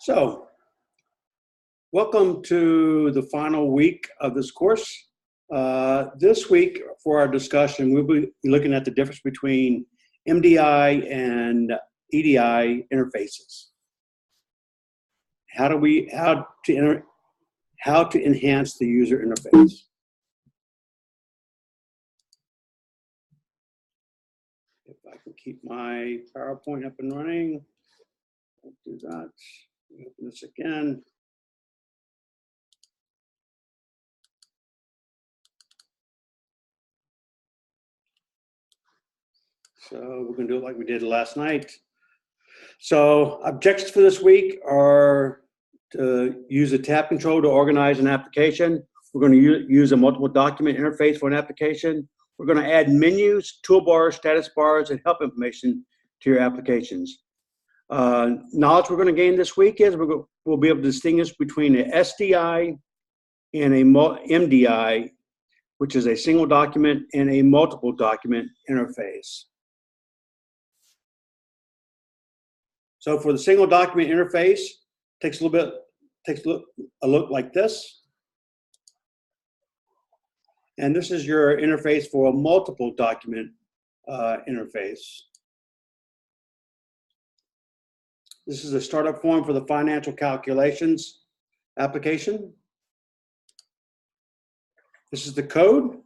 So, welcome to the final week of this course. This week, for our discussion, we'll be looking at the difference between MDI and EDI interfaces. How to enhance the user interface. If I can keep my PowerPoint up and running, I'll do that. Open this again. So we're going to do it like we did last night. So objectives for this week are to use a tab control to organize an application. We're going to use a multiple document interface for an application. We're going to add menus, toolbars, status bars, and help information to your applications. Knowledge we're going to gain this week is we'll be able to distinguish between an SDI and a MDI, which is a single document and a multiple document interface. So for the single document interface, takes a look like this. And this is your interface for a multiple document interface. This is a startup form for the financial calculations application. This is the code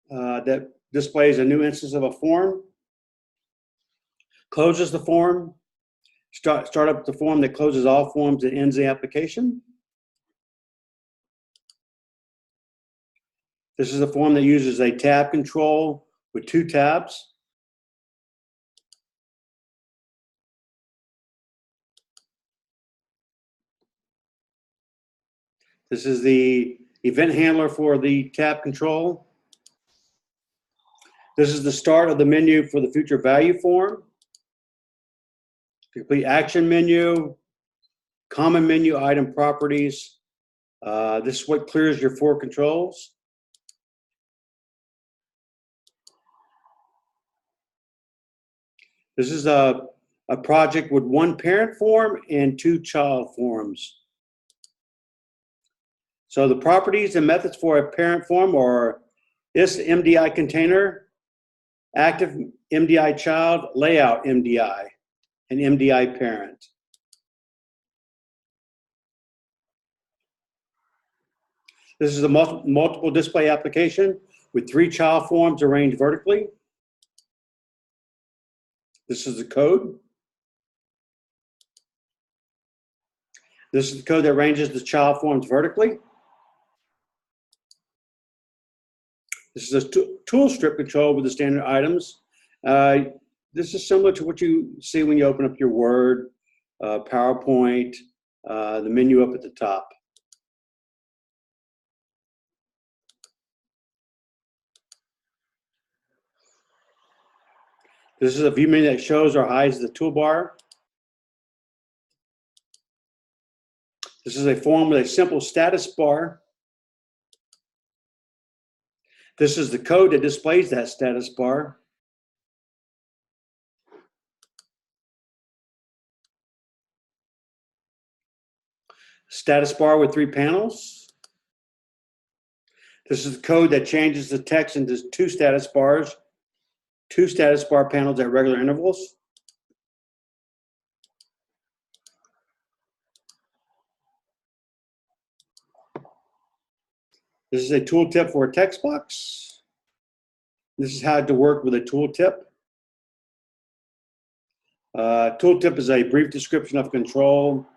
that displays a new instance of a form, closes the form, start up the form that closes all forms and ends the application. This is a form that uses a tab control with 2 tabs. This is the event handler for the tab control. This is the start of the menu for the future value form. Complete action menu, common menu item properties. This is what clears your 4 controls. This is a project with 1 parent form and 2 child forms. So the properties and methods for a parent form are this MDI container, active MDI child, layout MDI, and MDI parent. This is a multiple display application with 3 child forms arranged vertically. This is the code. This is the code that arranges the child forms vertically. This is a tool strip control with the standard items. This is similar to what you see when you open up your Word, PowerPoint, the menu up at the top. This is a view menu that shows or hides the toolbar. This is a form with a simple status bar. This is the code that displays that status bar. Status bar with 3 panels. This is the code that changes the text into 2 status bars, 2 status bar panels at regular intervals. This is a tooltip for a text box. This is how to work with a tooltip. Tooltip is a brief description of control.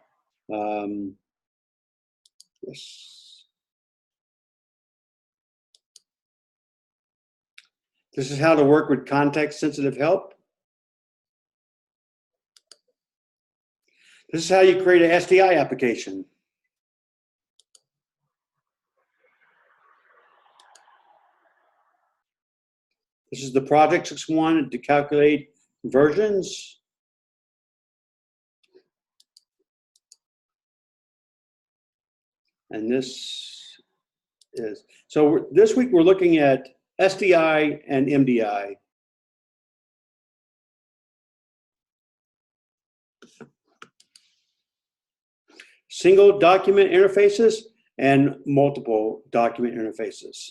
This is how to work with context-sensitive help. This is how you create an SDI application. This is the Project 6.1 to calculate versions. And this is, so this week we're looking at SDI and MDI. single document interfaces and multiple document interfaces.